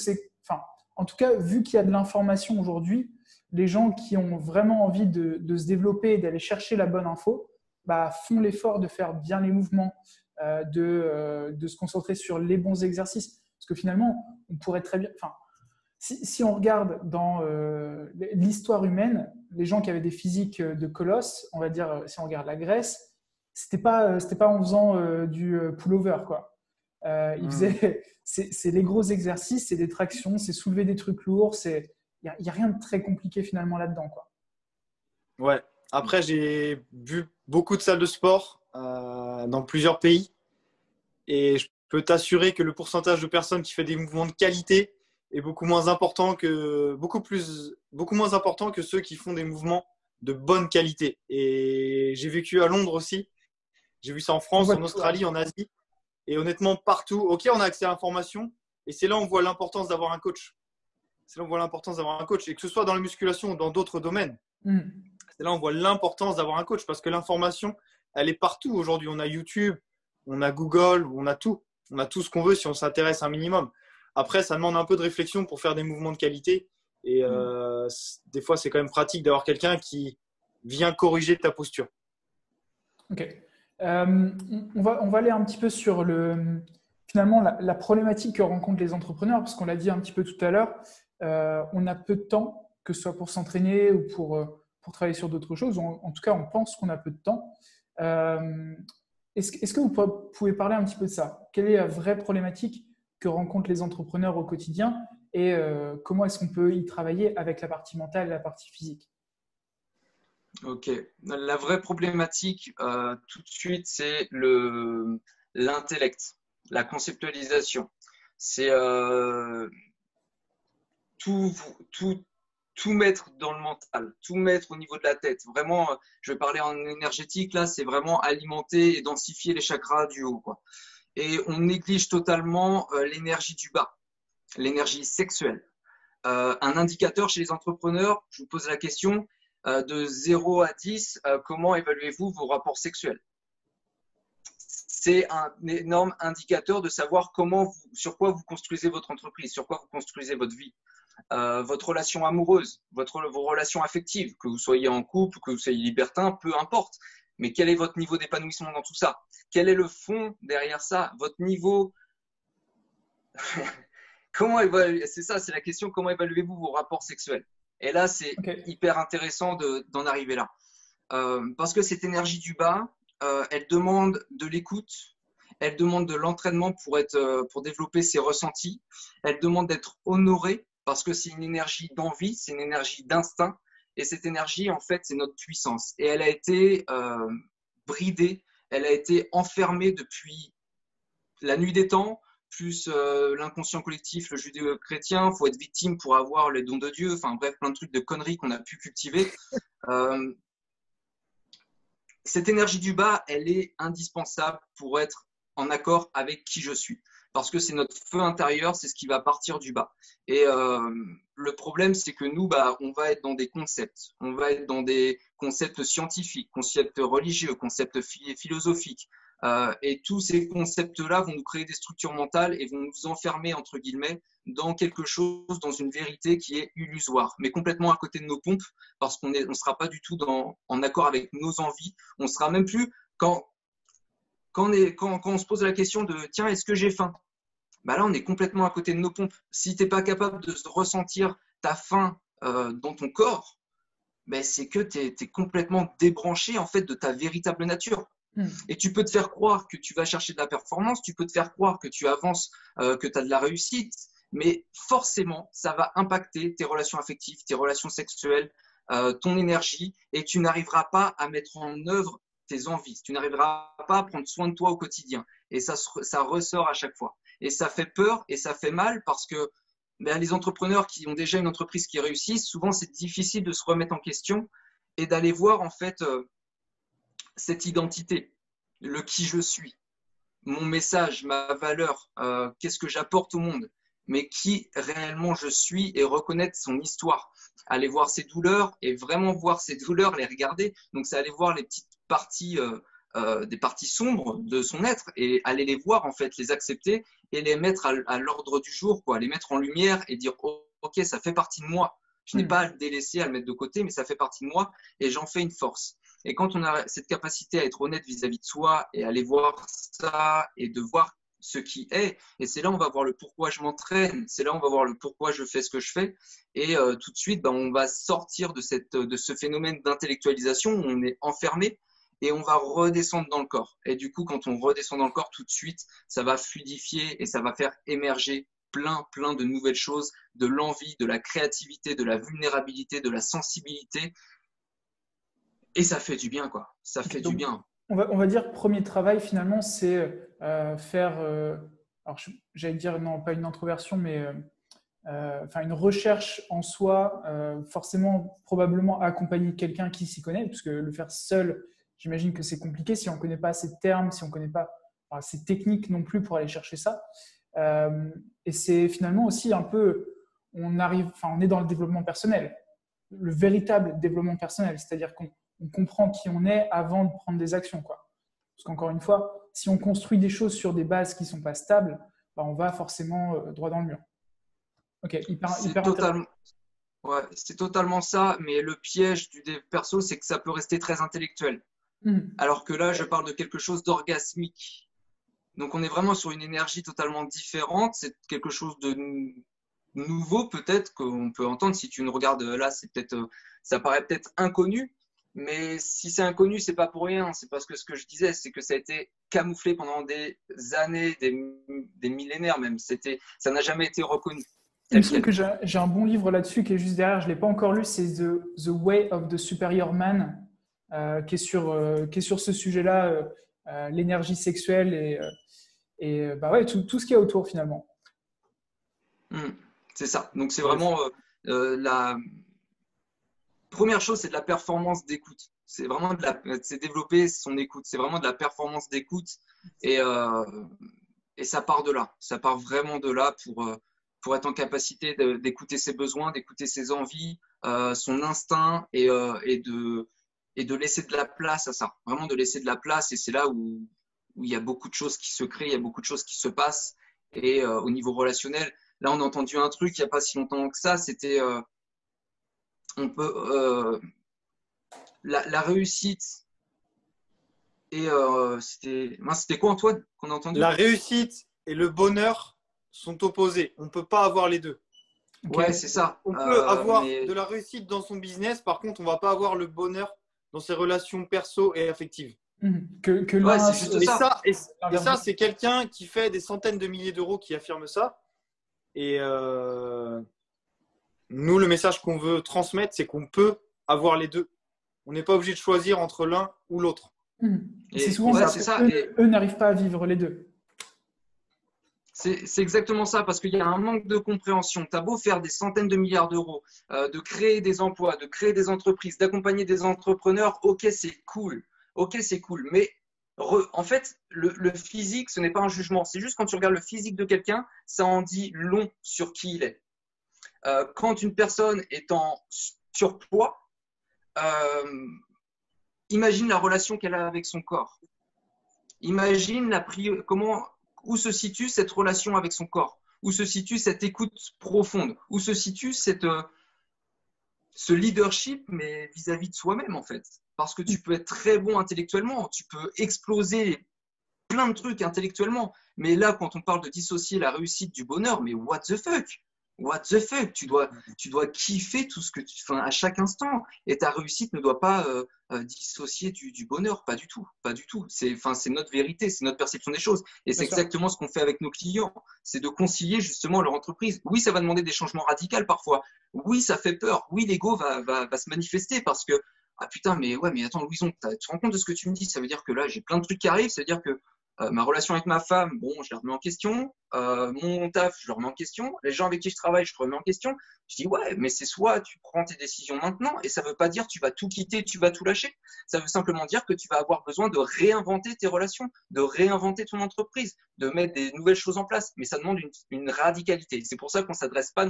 en tout cas, vu qu'il y a de l'information aujourd'hui, les gens qui ont vraiment envie de se développer et d'aller chercher la bonne info, font l'effort de faire bien les mouvements, de se concentrer sur les bons exercices. Parce que finalement, on pourrait très bien… Si on regarde dans l'histoire humaine, les gens qui avaient des physiques de colosses, on va dire, si on regarde la Grèce, c'était pas en faisant du pull-over, quoi. Il faisait, c'est les gros exercices, c'est des tractions, c'est soulever des trucs lourds. Il n'y a rien de très compliqué finalement là-dedans, quoi. Ouais. Après, j'ai vu beaucoup de salles de sport dans plusieurs pays. Et je peux t'assurer que le pourcentage de personnes qui fait des mouvements de qualité est beaucoup moins important que ceux qui font des mouvements de bonne qualité. Et j'ai vécu à Londres aussi. J'ai vu ça en France, en Australie, en Asie. Et honnêtement, partout, ok, on a accès à l'information. Et c'est là où on voit l'importance d'avoir un coach. C'est là où on voit l'importance d'avoir un coach. Et que ce soit dans la musculation ou dans d'autres domaines. C'est là où on voit l'importance d'avoir un coach. Parce que l'information, elle est partout aujourd'hui. On a YouTube, on a Google, on a tout. On a tout ce qu'on veut si on s'intéresse un minimum. Après, ça demande un peu de réflexion pour faire des mouvements de qualité. Et des fois, c'est quand même pratique d'avoir quelqu'un qui vient corriger ta posture. Ok. On va aller un petit peu sur finalement la problématique que rencontrent les entrepreneurs, parce qu'on l'a dit un petit peu tout à l'heure, on a peu de temps, que ce soit pour s'entraîner ou pour travailler sur d'autres choses. En tout cas, on pense qu'on a peu de temps. Est-ce que vous pouvez parler un petit peu de ça? Quelle est la vraie problématique que rencontrent les entrepreneurs au quotidien et comment est-ce qu'on peut y travailler avec la partie mentale et la partie physique? Ok. La vraie problématique, tout de suite, c'est l'intellect, la conceptualisation. C'est tout mettre dans le mental, tout mettre au niveau de la tête. Vraiment, je vais parler en énergétique, là, c'est vraiment alimenter et densifier les chakras du haut, quoi. Et on néglige totalement l'énergie du bas, l'énergie sexuelle. Un indicateur chez les entrepreneurs, je vous pose la question, de 0 à 10, comment évaluez-vous vos rapports sexuels? C'est un énorme indicateur de savoir sur quoi vous construisez votre entreprise, sur quoi vous construisez votre vie, votre relation amoureuse, vos relations affectives, que vous soyez en couple, que vous soyez libertin, peu importe. Mais quel est votre niveau d'épanouissement dans tout ça? Quel est le fond derrière ça? Votre niveau… C'est ça, c'est la question, comment évaluez-vous vos rapports sexuels? Et là, c'est hyper intéressant d'en arriver là. Parce que cette énergie du bas, elle demande de l'écoute, elle demande de l'entraînement pour développer ses ressentis, elle demande d'être honorée parce que c'est une énergie d'envie, c'est une énergie d'instinct. Et cette énergie, en fait, c'est notre puissance. Et elle a été bridée, elle a été enfermée depuis la nuit des temps, plus l'inconscient collectif, le judéo-chrétien, il faut être victime pour avoir les dons de Dieu, enfin bref, plein de trucs de conneries qu'on a pu cultiver. Cette énergie du bas, elle est indispensable pour être en accord avec qui je suis. Parce que c'est notre feu intérieur, c'est ce qui va partir du bas. Et le problème, c'est que nous, on va être dans des concepts. On va être dans des concepts scientifiques, concepts religieux, concepts philosophiques. Et tous ces concepts-là vont nous créer des structures mentales et vont nous enfermer, entre guillemets, dans quelque chose, dans une vérité qui est illusoire, mais complètement à côté de nos pompes, parce qu'on ne sera pas du tout en accord avec nos envies. On sera même plus, quand on se pose la question de « tiens, est-ce que j'ai faim ?» Là, on est complètement à côté de nos pompes. Si tu n'es pas capable de ressentir ta faim dans ton corps, c'est que tu es complètement débranché en fait, de ta véritable nature. Et tu peux te faire croire que tu vas chercher de la performance, tu peux te faire croire que tu avances, que tu as de la réussite, mais forcément, ça va impacter tes relations affectives, tes relations sexuelles, ton énergie, et tu n'arriveras pas à mettre en œuvre tes envies. Tu n'arriveras pas à prendre soin de toi au quotidien. Et ça ressort à chaque fois. Et ça fait peur et ça fait mal parce que les entrepreneurs qui ont déjà une entreprise qui réussit, souvent c'est difficile de se remettre en question et d'aller voir en fait cette identité, le qui je suis, mon message, ma valeur, qu'est-ce que j'apporte au monde, mais qui réellement je suis et reconnaître son histoire. Aller voir ses douleurs et vraiment voir ses douleurs, les regarder. Donc c'est aller voir les petites parties, des parties sombres de son être et aller les voir en fait, les accepter et les mettre à l'ordre du jour, quoi, les mettre en lumière et dire oh, ok, ça fait partie de moi. Je n'ai pas à le délaisser, à le mettre de côté, mais ça fait partie de moi et j'en fais une force. Et quand on a cette capacité à être honnête vis-à-vis de soi et aller voir ça et de voir ce qui est, et c'est là où on va voir le pourquoi je m'entraîne, c'est là où on va voir le pourquoi je fais ce que je fais, et tout de suite, on va sortir de ce phénomène d'intellectualisation où on est enfermé et on va redescendre dans le corps. Et du coup, quand on redescend dans le corps, tout de suite, ça va fluidifier et ça va faire émerger plein de nouvelles choses, de l'envie, de la créativité, de la vulnérabilité, de la sensibilité. Et ça fait du bien, quoi. Ça fait du bien. On va dire premier travail finalement, c'est faire, alors j'allais dire non, pas une introversion, mais enfin une recherche en soi, forcément probablement accompagner quelqu'un qui s'y connaît, parce que le faire seul, j'imagine que c'est compliqué si on ne connaît pas ces termes, si on ne connaît pas ces techniques non plus pour aller chercher ça. Et c'est finalement aussi un peu, on est dans le développement personnel, le véritable développement personnel, c'est-à-dire qu'on comprend qui on est avant de prendre des actions, quoi. Parce qu'encore une fois, si on construit des choses sur des bases qui ne sont pas stables, on va forcément droit dans le mur. Ok, hyper totalement, ouais, c'est totalement ça, mais le piège du dev perso, c'est que ça peut rester très intellectuel. Alors que là, je parle de quelque chose d'orgasmique. Donc, on est vraiment sur une énergie totalement différente. C'est quelque chose de nouveau, peut-être, qu'on peut entendre. Si tu nous regardes là, ça paraît peut-être inconnu. Mais si c'est inconnu, c'est pas pour rien. C'est parce que ce que je disais, c'est que ça a été camouflé pendant des années, des millénaires même. Ça n'a jamais été reconnu. Il me semble que j'ai un bon livre là-dessus qui est juste derrière. Je ne l'ai pas encore lu. C'est The Way of the Superior Man, qui est sur ce sujet-là, l'énergie sexuelle et ouais, tout ce qu'il y a autour finalement. C'est ça. Donc c'est vraiment la première chose, c'est de la performance d'écoute. C'est vraiment c'est développer son écoute. C'est vraiment de la performance d'écoute et ça part de là. Ça part vraiment de là pour être en capacité d'écouter ses besoins, d'écouter ses envies, son instinct et de laisser de la place à ça. Vraiment de laisser de la place, et c'est là où il y a beaucoup de choses qui se créent, il y a beaucoup de choses qui se passent. Et au niveau relationnel, là on a entendu un truc il n'y a pas si longtemps que ça, c'était la réussite et c'était quoi, Antoine, qu'on a entendu? La réussite et le bonheur sont opposés. On ne peut pas avoir les deux. Ouais, c'est ça. On peut avoir de la réussite dans son business, par contre, on ne va pas avoir le bonheur dans ses relations perso et affectives. Ouais, c'est juste ça. Et ça, c'est quelqu'un qui fait des centaines de milliers d'euros qui affirme ça. Et nous, le message qu'on veut transmettre, c'est qu'on peut avoir les deux. On n'est pas obligé de choisir entre l'un ou l'autre. C'est souvent ça. Eux n'arrivent pas à vivre les deux. C'est exactement ça, parce qu'il y a un manque de compréhension. Tu as beau faire des centaines de milliards d'euros, de créer des emplois, de créer des entreprises, d'accompagner des entrepreneurs, ok, c'est cool. Ok, c'est cool. Mais en fait, le physique, ce n'est pas un jugement. C'est juste quand tu regardes le physique de quelqu'un, ça en dit long sur qui il est. Quand une personne est en surpoids, imagine la relation qu'elle a avec son corps. Imagine où se situe cette relation avec son corps, où se situe cette écoute profonde, où se situe ce leadership, mais vis-à-vis de soi-même en fait. Parce que tu peux être très bon intellectuellement, tu peux exploser plein de trucs intellectuellement, mais là quand on parle de dissocier la réussite du bonheur, mais what the fuck? What the fuck? Tu dois kiffer tout ce que à chaque instant. Et ta réussite ne doit pas dissocier du bonheur. Pas du tout. Pas du tout. C'est notre vérité, c'est notre perception des choses. Et c'est exactement ce qu'on fait avec nos clients. C'est de concilier justement leur entreprise. Oui, ça va demander des changements radicaux parfois. Oui, ça fait peur. Oui, l'ego va se manifester parce que, ah putain, mais attends, Louison, tu te rends compte de ce que tu me dis? Ça veut dire que là, j'ai plein de trucs qui arrivent. Ça veut dire que ma relation avec ma femme, bon, je la remets en question. Mon taf, je le remets en question. Les gens avec qui je travaille, je remets en question. Je dis, ouais, mais c'est soit tu prends tes décisions maintenant, et ça ne veut pas dire que tu vas tout quitter, tu vas tout lâcher. Ça veut simplement dire que tu vas avoir besoin de réinventer tes relations, de réinventer ton entreprise, de mettre des nouvelles choses en place. Mais ça demande une radicalité. C'est pour ça qu'on ne s'adresse pas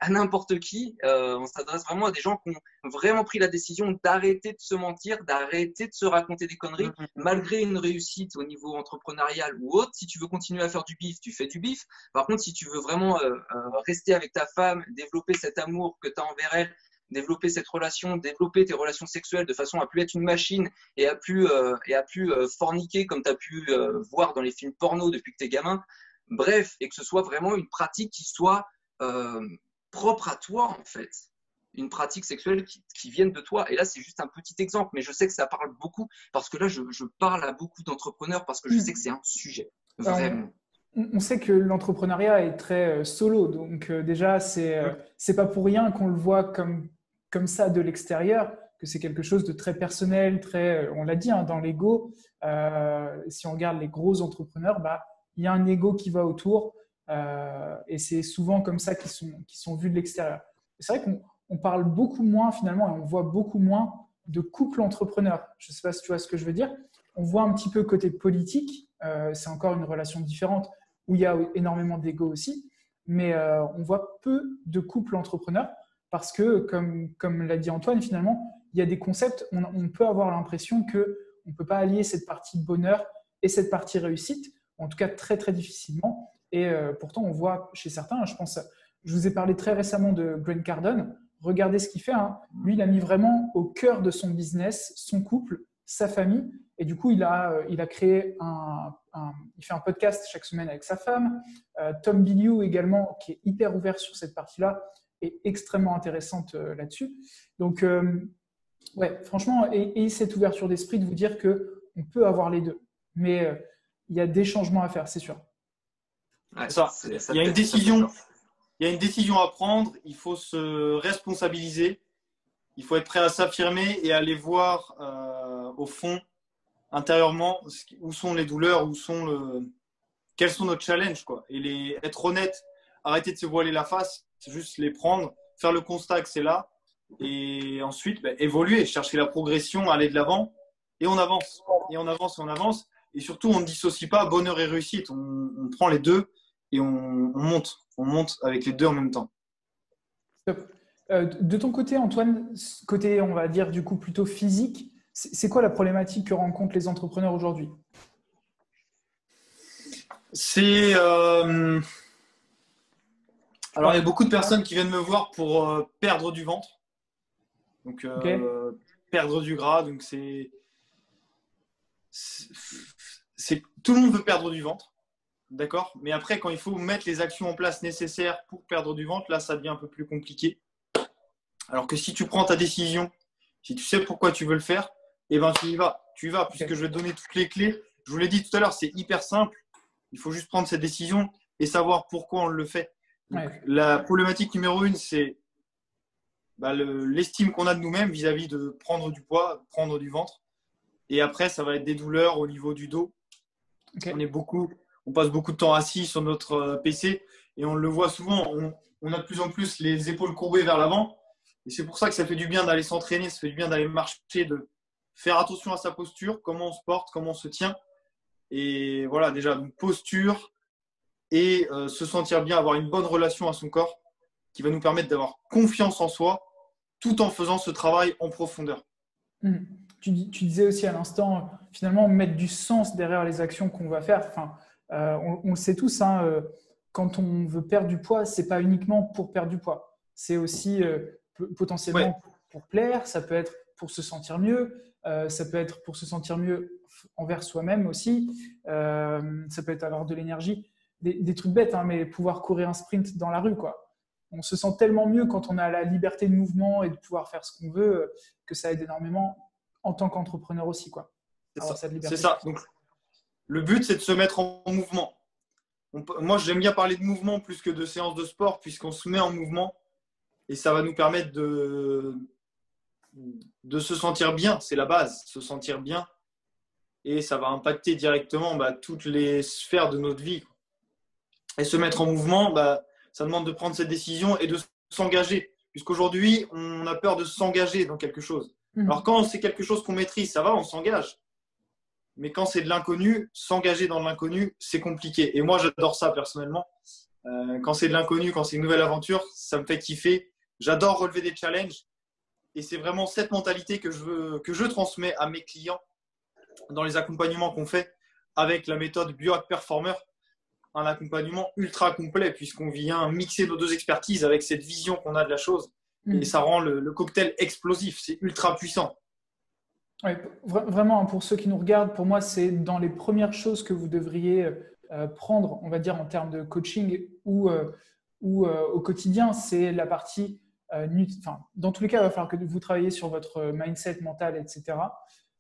à n'importe qui. On s'adresse vraiment à des gens qui ont vraiment pris la décision d'arrêter de se mentir, d'arrêter de se raconter des conneries, malgré une réussite au niveau entrepreneurial ou autre. Si tu veux continuer à faire du bif, tu fais du bif. Par contre, si tu veux vraiment rester avec ta femme, développer cet amour que tu as envers elle, développer cette relation, développer tes relations sexuelles de façon à plus être une machine et à plus forniquer comme tu as pu voir dans les films porno depuis que tu es gamin. Bref, et que ce soit vraiment une pratique qui soit propre à toi en fait. une pratique sexuelle qui vienne de toi. Et là, c'est juste un petit exemple, mais je sais que ça parle beaucoup parce que là, je parle à beaucoup d'entrepreneurs parce que je sais que c'est un sujet, vraiment. On sait que l'entrepreneuriat est très solo, donc déjà, c'est pas pour rien qu'on le voit comme ça de l'extérieur, que c'est quelque chose de très personnel, on l'a dit, hein, dans l'ego. Si on regarde les gros entrepreneurs, il y a un ego qui va autour et c'est souvent comme ça qu'ils sont vus de l'extérieur. C'est vrai qu'on parle beaucoup moins finalement et on voit beaucoup moins de couples entrepreneurs. Je ne sais pas si tu vois ce que je veux dire. On voit un petit peu côté politique, c'est encore une relation différente où il y a énormément d'ego aussi, mais on voit peu de couples entrepreneurs parce que, comme l'a dit Antoine, finalement, il y a des concepts, on peut avoir l'impression qu'on ne peut pas allier cette partie bonheur et cette partie réussite, en tout cas très très difficilement. Et pourtant, on voit chez certains, je vous ai parlé très récemment de Grant Cardone, regardez ce qu'il fait. Hein. Lui, il a mis vraiment au cœur de son business son couple, sa famille. Et du coup, il a créé il fait un podcast chaque semaine avec sa femme. Tom Bilyeu également, qui est hyper ouvert sur cette partie-là, est extrêmement intéressante là-dessus. Donc, ouais, franchement, et cette ouverture d'esprit de vous dire qu'on peut avoir les deux. Mais il y a des changements à faire, c'est sûr. Ouais, il y a une décision à prendre, il faut se responsabiliser, il faut être prêt à s'affirmer et aller voir au fond, intérieurement, où sont les douleurs, quels sont nos challenges, quoi. Et être honnête, arrêter de se voiler la face, c'est juste les prendre, faire le constat que c'est là, et ensuite évoluer, chercher la progression, aller de l'avant, et on avance, et on avance, et on avance. Et surtout, on ne dissocie pas bonheur et réussite, on prend les deux et on monte avec les deux en même temps. Stop. De ton côté, Antoine, côté, on va dire, du coup, plutôt physique, c'est quoi la problématique que rencontrent les entrepreneurs aujourd'hui? Alors, il y a beaucoup de personnes qui viennent me voir pour perdre du ventre. Donc, perdre du gras. Donc, tout le monde veut perdre du ventre. D'accord? Mais après, quand il faut mettre les actions en place nécessaires pour perdre du ventre, là, ça devient un peu plus compliqué. Alors que si tu prends ta décision, si tu sais pourquoi tu veux le faire, eh ben, tu y vas. Tu y vas, puisque je vais te donner toutes les clés. Je vous l'ai dit tout à l'heure, c'est hyper simple. Il faut juste prendre cette décision et savoir pourquoi on le fait. Donc, la problématique numéro 1, c'est l'estime qu'on a de nous-mêmes vis-à-vis de prendre du poids, prendre du ventre. Et après, ça va être des douleurs au niveau du dos. On passe beaucoup de temps assis sur notre PC et on le voit souvent. On a de plus en plus les épaules courbées vers l'avant. Et c'est pour ça que ça fait du bien d'aller s'entraîner, ça fait du bien d'aller marcher, de faire attention à sa posture, comment on se porte, comment on se tient. Et voilà, déjà, donc posture et se sentir bien, avoir une bonne relation à son corps qui va nous permettre d'avoir confiance en soi tout en faisant ce travail en profondeur. Tu disais aussi à l'instant, finalement, mettre du sens derrière les actions qu'on va faire. Enfin, on le sait tous, hein, quand on veut perdre du poids, ce n'est pas uniquement pour perdre du poids. C'est aussi potentiellement pour plaire, ça peut être pour se sentir mieux, ça peut être pour se sentir mieux envers soi-même aussi, ça peut être avoir de l'énergie. Des trucs bêtes, hein, mais pouvoir courir un sprint dans la rue, quoi. On se sent tellement mieux quand on a la liberté de mouvement et de pouvoir faire ce qu'on veut que ça aide énormément en tant qu'entrepreneur aussi, quoi. C'est ça. Donc, le but, c'est de se mettre en mouvement. Moi, j'aime bien parler de mouvement plus que de séance de sport puisqu'on se met en mouvement et ça va nous permettre de se sentir bien. C'est la base, se sentir bien. Et ça va impacter directement toutes les sphères de notre vie. Et se mettre en mouvement, ça demande de prendre cette décision et de s'engager. Puisqu'aujourd'hui, on a peur de s'engager dans quelque chose. Alors, quand c'est quelque chose qu'on maîtrise, ça va, on s'engage. Mais quand c'est de l'inconnu, s'engager dans l'inconnu, c'est compliqué. Et moi, j'adore ça personnellement. Quand c'est de l'inconnu, quand c'est une nouvelle aventure, ça me fait kiffer. J'adore relever des challenges. Et c'est vraiment cette mentalité que je transmets à mes clients dans les accompagnements qu'on fait avec la méthode Biohack Performer. Un accompagnement ultra complet puisqu'on vient mixer nos deux expertises avec cette vision qu'on a de la chose. Et ça rend le cocktail explosif. C'est ultra puissant. Oui, vraiment, pour ceux qui nous regardent, pour moi, c'est dans les premières choses que vous devriez prendre, on va dire, en termes de coaching ou au quotidien, c'est la partie dans tous les cas, il va falloir que vous travaillez sur votre mindset mental, etc.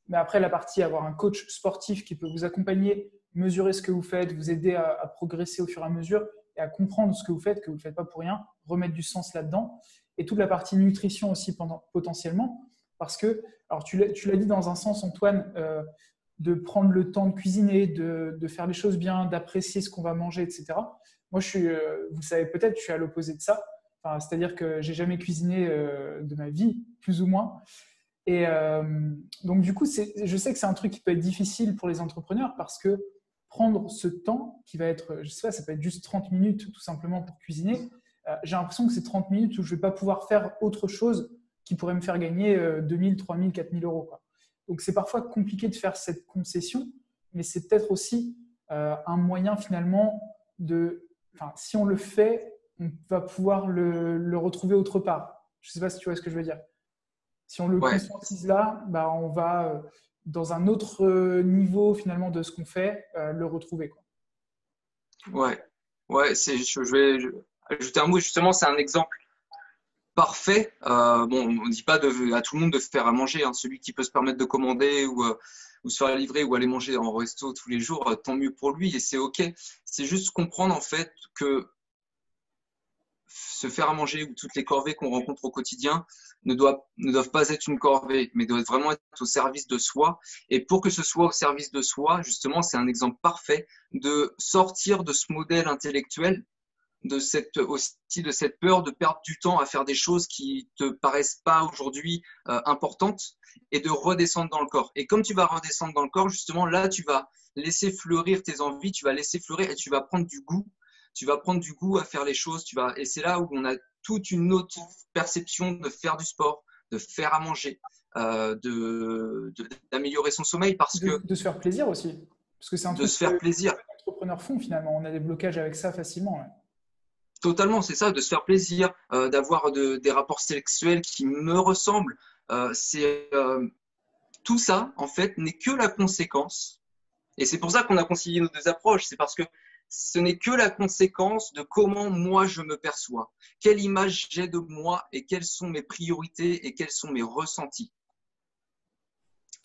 Mais après, la partie avoir un coach sportif qui peut vous accompagner, mesurer ce que vous faites, vous aider à progresser au fur et à mesure et à comprendre ce que vous faites le faites pas pour rien, remettre du sens là-dedans. Et toute la partie nutrition aussi potentiellement. Parce que, alors tu l'as dit dans un sens, Antoine, de prendre le temps de cuisiner, de faire les choses bien, d'apprécier ce qu'on va manger, etc. Moi, vous le savez peut-être, je suis à l'opposé de ça. Enfin, c'est-à-dire que j'ai jamais cuisiné de ma vie, plus ou moins. Et donc, du coup, je sais que c'est un truc qui peut être difficile pour les entrepreneurs parce que prendre ce temps qui va être, je sais pas, ça peut être juste 30 minutes tout simplement pour cuisiner. J'ai l'impression que c'est 30 minutes où je ne vais pas pouvoir faire autre chose qui pourrait me faire gagner 2 000, 3 000, 4 000 euros, quoi. Donc, c'est parfois compliqué de faire cette concession, mais c'est peut-être aussi un moyen finalement si on le fait, on va pouvoir le retrouver autre part. Je ne sais pas si tu vois ce que je veux dire. Si on le conscientise là, bah, on va dans un autre niveau finalement de ce qu'on fait, le retrouver, quoi. Ouais, je vais ajouter un mot. Justement, c'est un exemple parfait. Bon, on ne dit pas à tout le monde de faire à manger, hein. Celui qui peut se permettre de commander ou se faire livrer ou aller manger en resto tous les jours, tant mieux pour lui et c'est OK. C'est juste comprendre en fait que se faire à manger ou toutes les corvées qu'on rencontre au quotidien ne doivent pas être une corvée, mais doivent vraiment être au service de soi. Et pour que ce soit au service de soi, justement, c'est un exemple parfait de sortir de ce modèle intellectuel, aussi de cette peur de perdre du temps à faire des choses qui te paraissent pas aujourd'hui importantes et de redescendre dans le corps. Et comme tu vas redescendre dans le corps, justement, là, tu vas laisser fleurir tes envies, tu vas laisser fleurir et tu vas prendre du goût. Tu vas prendre du goût à faire les choses. Et c'est là où on a toute une autre perception de faire du sport, de faire à manger, d'améliorer son sommeil de se faire plaisir aussi. Parce que c'est un truc se faire plaisir. Que les entrepreneurs font finalement. On a des blocages avec ça facilement. Ouais. Totalement, c'est ça, de se faire plaisir, d'avoir des rapports sexuels qui me ressemblent. Tout ça, en fait, n'est que la conséquence. Et c'est pour ça qu'on a concilié nos deux approches. C'est parce que ce n'est que la conséquence de comment moi je me perçois, quelle image j'ai de moi et quelles sont mes priorités et quels sont mes ressentis.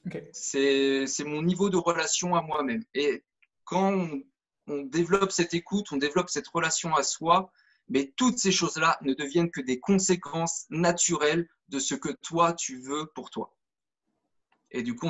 Okay. C'est mon niveau de relation à moi-même. Et quand on développe cette écoute, on développe cette relation à soi, mais toutes ces choses-là ne deviennent que des conséquences naturelles de ce que toi tu veux pour toi. Et du coup,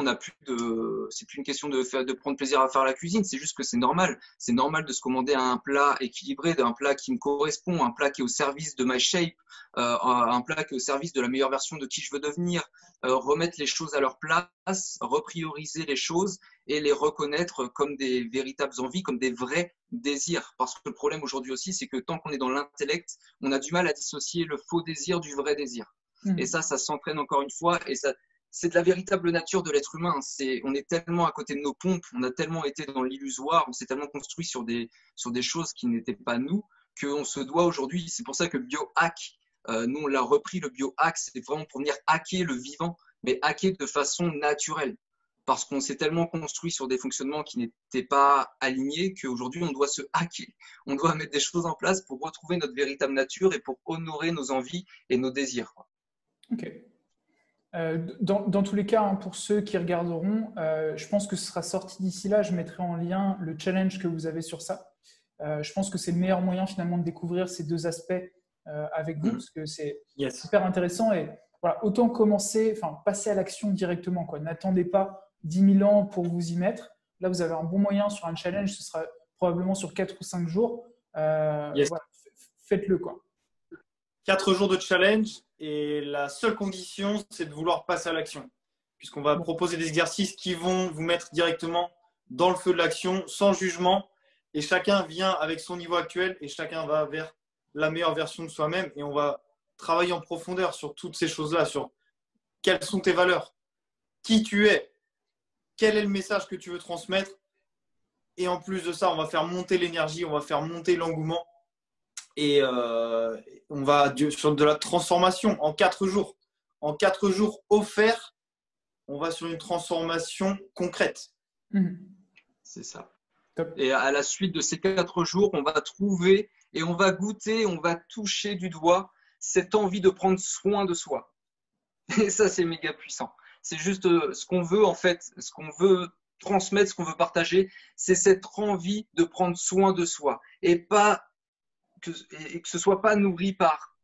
c'est plus une question de prendre plaisir à faire la cuisine, c'est juste que c'est normal. C'est normal de se commander un plat équilibré, un plat qui me correspond, un plat qui est au service de my shape, un plat qui est au service de la meilleure version de qui je veux devenir, remettre les choses à leur place, reprioriser les choses et les reconnaître comme des véritables envies, comme des vrais désirs. Parce que le problème aujourd'hui aussi, c'est que tant qu'on est dans l'intellect, on a du mal à dissocier le faux désir du vrai désir. Et ça s'entraîne encore une fois et ça. C'est de la véritable nature de l'être humain. On est tellement à côté de nos pompes, on a tellement été dans l'illusoire, on s'est tellement construit sur des choses qui n'étaient pas nous, qu'on se doit aujourd'hui. C'est pour ça que le biohack, nous on l'a repris, le biohack, c'est vraiment pour venir hacker le vivant, mais hacker de façon naturelle. Parce qu'on s'est tellement construit sur des fonctionnements qui n'étaient pas alignés qu'aujourd'hui on doit se hacker. On doit mettre des choses en place pour retrouver notre véritable nature et pour honorer nos envies et nos désirs. Ok. Dans tous les cas, hein, pour ceux qui regarderont, je pense que ce sera sorti d'ici là. Je mettrai en lien le challenge que vous avez sur ça. Je pense que c'est le meilleur moyen finalement de découvrir ces deux aspects avec vous, parce que c'est super intéressant. Et voilà, autant passer à l'action directement, quoi. N'attendez pas 10 000 ans pour vous y mettre. Là, vous avez un bon moyen sur un challenge. Ce sera probablement sur 4 ou 5 jours. Voilà, faites-le, quoi. 4 jours de challenge et la seule condition, c'est de vouloir passer à l'action. Puisqu'on va proposer des exercices qui vont vous mettre directement dans le feu de l'action, sans jugement. Et chacun vient avec son niveau actuel et chacun va vers la meilleure version de soi-même. Et on va travailler en profondeur sur toutes ces choses-là, sur quelles sont tes valeurs, qui tu es, quel est le message que tu veux transmettre. Et en plus de ça, on va faire monter l'énergie, on va faire monter l'engouement. Et on va sur de la transformation en 4 jours. En 4 jours offerts, on va sur une transformation concrète. C'est ça. Top. Et à la suite de ces 4 jours, on va trouver et on va goûter, on va toucher du doigt cette envie de prendre soin de soi. Et ça, c'est méga puissant. C'est juste ce qu'on veut, en fait, ce qu'on veut transmettre, ce qu'on veut partager, c'est cette envie de prendre soin de soi et que ce soit pas nourri par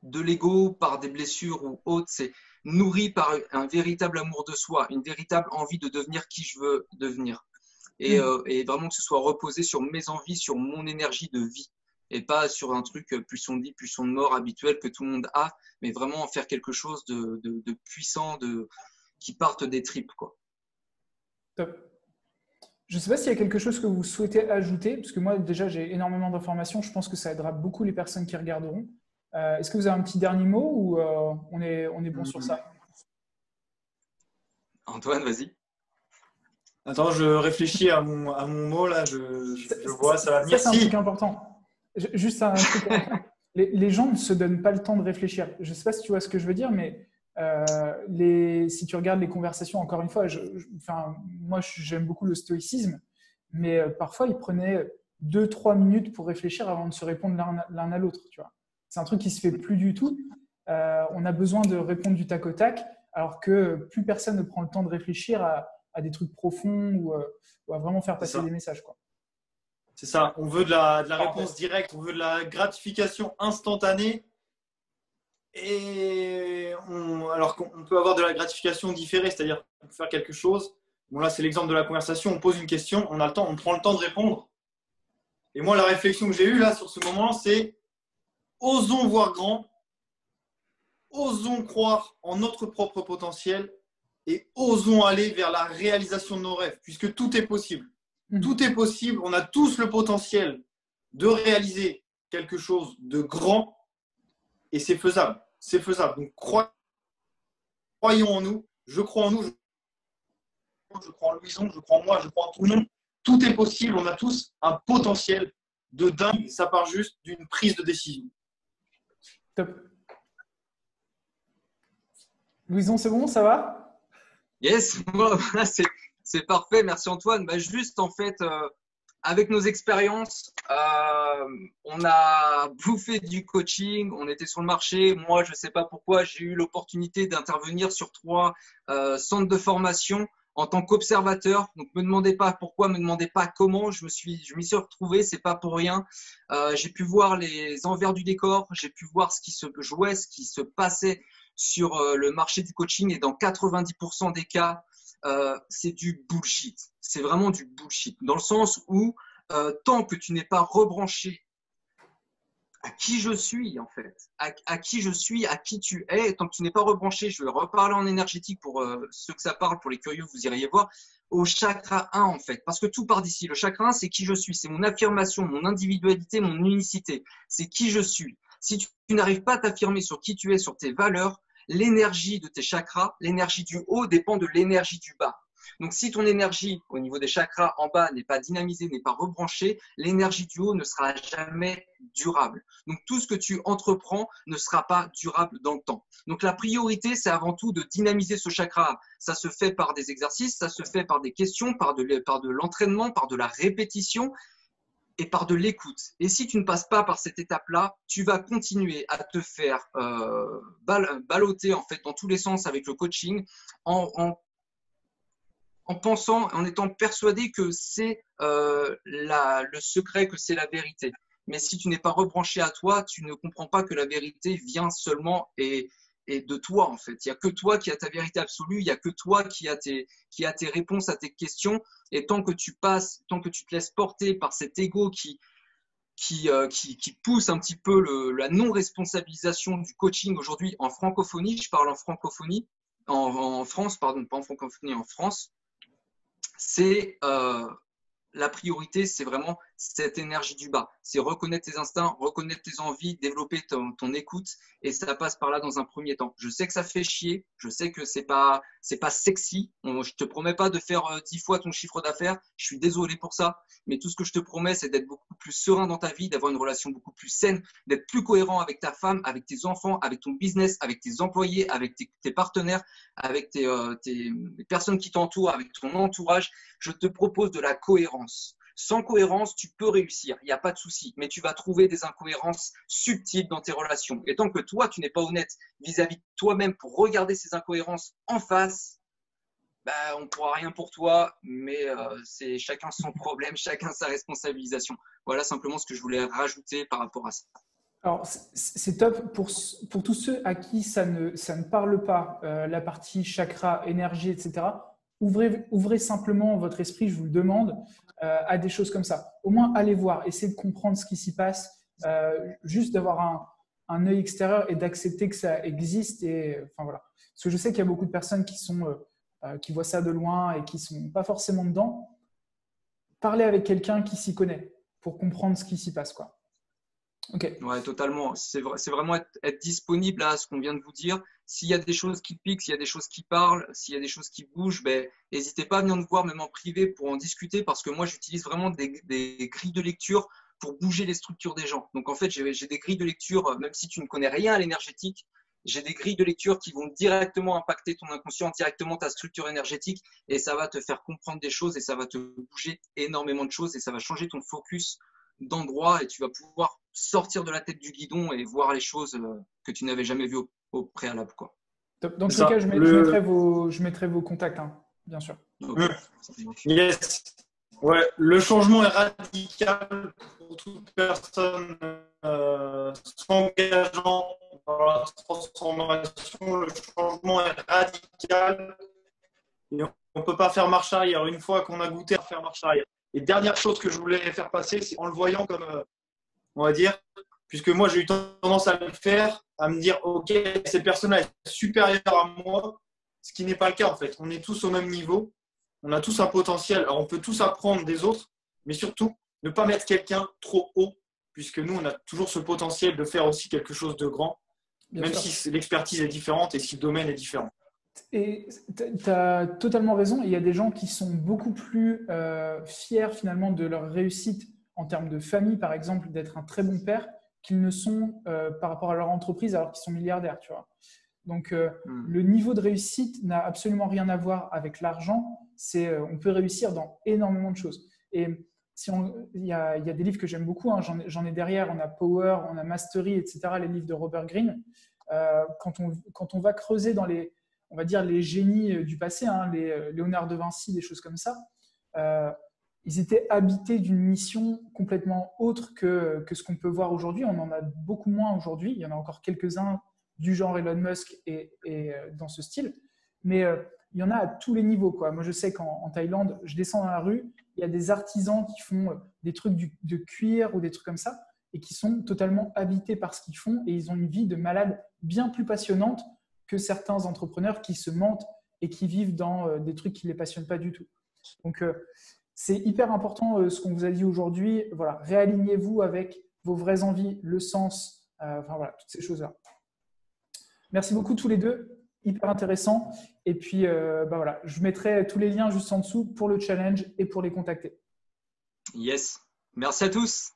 de l'ego, par des blessures ou autres. C'est nourri par un véritable amour de soi, une véritable envie de devenir qui je veux devenir. Et vraiment que ce soit reposé sur mes envies, sur mon énergie de vie. Et pas sur un truc pulsion de vie, pulsion de mort habituel que tout le monde a, mais vraiment en faire quelque chose de puissant, qui parte des tripes, quoi. Top. Je ne sais pas s'il y a quelque chose que vous souhaitez ajouter, parce que moi, déjà, j'ai énormément d'informations. Je pense que ça aidera beaucoup les personnes qui regarderont. Est-ce que vous avez un petit dernier mot ou on est bon sur ça? Antoine, vas-y. Attends, je réfléchis à mon mot, là. Je vois, ça va venir. Ça, c'est un truc important. Juste un truc important. Les gens ne se donnent pas le temps de réfléchir. Je ne sais pas si tu vois ce que je veux dire, mais si tu regardes les conversations, encore une fois, moi, j'aime beaucoup le stoïcisme, mais parfois, ils prenaient 2-3 minutes pour réfléchir avant de se répondre l'un à l'autre. Tu vois. C'est un truc qui ne se fait plus du tout. On a besoin de répondre du tac au tac, alors que plus personne ne prend le temps de réfléchir à des trucs profonds ou à vraiment faire passer des messages, quoi. C'est ça, on veut de la réponse directe, on veut de la gratification instantanée. Alors qu'on peut avoir de la gratification différée, c'est-à-dire qu'on peut faire quelque chose. Bon, là, c'est l'exemple de la conversation. On pose une question, on a le temps, on prend le temps de répondre. Et moi, la réflexion que j'ai eue là sur ce moment, c'est osons voir grand, osons croire en notre propre potentiel et osons aller vers la réalisation de nos rêves, puisque tout est possible. Tout est possible, on a tous le potentiel de réaliser quelque chose de grand et c'est faisable. C'est faisable. Donc, croyons en nous, je crois en nous, je crois en Louison, je crois en moi, je crois en tout le monde. Tout est possible, on a tous un potentiel de dingue. Ça part juste d'une prise de décision. Top. Louison, c'est bon, ça va? Yes, c'est parfait. Merci Antoine. Juste en fait, avec nos expériences, on a bouffé du coaching, on était sur le marché. Moi, je ne sais pas pourquoi, j'ai eu l'opportunité d'intervenir sur 3 centres de formation en tant qu'observateur. Donc, me demandez pas pourquoi, me demandez pas comment. Je m'y suis retrouvé, c'est pas pour rien. J'ai pu voir les envers du décor, j'ai pu voir ce qui se jouait, ce qui se passait sur le marché du coaching et dans 90% des cas, c'est du bullshit. C'est vraiment du bullshit. Dans le sens où, tant que tu n'es pas rebranché à qui je suis, en fait, à qui je suis, à qui tu es, tant que tu n'es pas rebranché, je vais reparler en énergétique pour ceux que ça parle, pour les curieux, vous iriez voir, au chakra 1, en fait. Parce que tout part d'ici. Le chakra 1, c'est qui je suis. C'est mon affirmation, mon individualité, mon unicité. C'est qui je suis. Si tu n'arrives pas à t'affirmer sur qui tu es, sur tes valeurs, l'énergie de tes chakras, l'énergie du haut dépend de l'énergie du bas. Donc, si ton énergie au niveau des chakras en bas n'est pas dynamisée, n'est pas rebranchée, l'énergie du haut ne sera jamais durable. Donc, tout ce que tu entreprends ne sera pas durable dans le temps. Donc, la priorité, c'est avant tout de dynamiser ce chakra. Ça se fait par des exercices, ça se fait par des questions, par de l'entraînement, par de la répétition et par de l'écoute. Et si tu ne passes pas par cette étape-là, tu vas continuer à te faire balloter en fait dans tous les sens avec le coaching en pensant, en étant persuadé que c'est le secret, que c'est la vérité. Mais si tu n'es pas rebranché à toi, tu ne comprends pas que la vérité vient seulement et de toi en fait. Il n'y a que toi qui as ta vérité absolue, il n'y a que toi qui as tes réponses à tes questions. Et tant que tu te laisses porter par cet ego qui pousse un petit peu la non-responsabilisation du coaching aujourd'hui en francophonie, je parle en francophonie, en France, pardon, pas en francophonie, en France, c'est la priorité, c'est vraiment cette énergie du bas. C'est reconnaître tes instincts, reconnaître tes envies, développer ton écoute, et ça passe par là dans un premier temps. Je sais que ça fait chier, je sais que c'est pas sexy. Je te promets pas de faire 10 fois ton chiffre d'affaires. Je suis désolé pour ça, mais tout ce que je te promets, c'est d'être beaucoup plus serein dans ta vie, d'avoir une relation beaucoup plus saine, d'être plus cohérent avec ta femme, avec tes enfants, avec ton business, avec tes employés, avec tes partenaires, avec les personnes qui t'entourent, avec ton entourage. Je te propose de la cohérence. Sans cohérence, tu peux réussir, il n'y a pas de souci, mais tu vas trouver des incohérences subtiles dans tes relations. Et tant que toi, tu n'es pas honnête vis-à-vis de toi-même pour regarder ces incohérences en face, bah, on ne pourra rien pour toi, mais c'est chacun son problème, chacun sa responsabilisation. Voilà simplement ce que je voulais rajouter par rapport à ça. Alors, c'est top pour tous ceux à qui ça ne parle pas, la partie chakra, énergie, etc. Ouvrez simplement votre esprit, je vous le demande, à des choses comme ça. Au moins, allez voir, essayez de comprendre ce qui s'y passe, juste d'avoir un œil extérieur et d'accepter que ça existe. Et, enfin, voilà. Parce que je sais qu'il y a beaucoup de personnes qui voient ça de loin et qui ne sont pas forcément dedans. Parlez avec quelqu'un qui s'y connaît pour comprendre ce qui s'y passe, quoi. Okay. Ouais, totalement. C'est vraiment être disponible à ce qu'on vient de vous dire. S'il y a des choses qui piquent, s'il y a des choses qui parlent, s'il y a des choses qui bougent, ben, n'hésitez pas à venir nous voir, même en privé, pour en discuter, parce que moi, j'utilise vraiment des grilles de lecture pour bouger les structures des gens. Donc, en fait, j'ai des grilles de lecture, même si tu ne connais rien à l'énergétique, j'ai des grilles de lecture qui vont directement impacter ton inconscient, directement ta structure énergétique, et ça va te faire comprendre des choses, et ça va te bouger énormément de choses, et ça va changer ton focus d'endroit, et tu vas pouvoir sortir de la tête du guidon et voir les choses que tu n'avais jamais vues au préalable, quoi. Dans tous les cas, je mettrai vos contacts, hein, bien sûr. Okay. Yes. Ouais, le changement est radical pour toute personne s'engageant dans la transformation. Le changement est radical et on ne peut pas faire marche arrière. Une fois qu'on a goûté à faire marche arrière. Et dernière chose que je voulais faire passer, c'est en le voyant comme, on va dire, puisque moi j'ai eu tendance à le faire, à me dire, ok, cette personne-là est supérieure à moi, ce qui n'est pas le cas en fait. On est tous au même niveau, on a tous un potentiel, alors on peut tous apprendre des autres, mais surtout ne pas mettre quelqu'un trop haut, puisque nous on a toujours ce potentiel de faire aussi quelque chose de grand, bien même sûr. Si l'expertise est différente et si le domaine est différent. Et tu as totalement raison. Il y a des gens qui sont beaucoup plus fiers finalement de leur réussite en termes de famille, par exemple, d'être un très bon père, qu'ils ne sont par rapport à leur entreprise alors qu'ils sont milliardaires. Tu vois. Donc, le niveau de réussite n'a absolument rien à voir avec l'argent. On peut réussir dans énormément de choses. Et il y a des livres que j'aime beaucoup. Hein. J'en ai derrière. On a Power, on a Mastery, etc. Les livres de Robert Greene. Quand on va creuser dans on va dire les génies du passé, hein, les Léonard de Vinci, des choses comme ça, ils étaient habités d'une mission complètement autre que ce qu'on peut voir aujourd'hui. On en a beaucoup moins aujourd'hui. Il y en a encore quelques-uns du genre Elon Musk et dans ce style. Mais il y en a à tous les niveaux, quoi. Moi, je sais qu'en Thaïlande, je descends dans la rue, il y a des artisans qui font des trucs de cuir ou des trucs comme ça et qui sont totalement habités par ce qu'ils font et ils ont une vie de malade bien plus passionnante que certains entrepreneurs qui se mentent et qui vivent dans des trucs qui ne les passionnent pas du tout. Donc, c'est hyper important ce qu'on vous a dit aujourd'hui. Voilà, réalignez-vous avec vos vraies envies, le sens, enfin voilà, toutes ces choses-là. Merci beaucoup tous les deux, hyper intéressant. Et puis, voilà, je mettrai tous les liens juste en dessous pour le challenge et pour les contacter. Yes, merci à tous.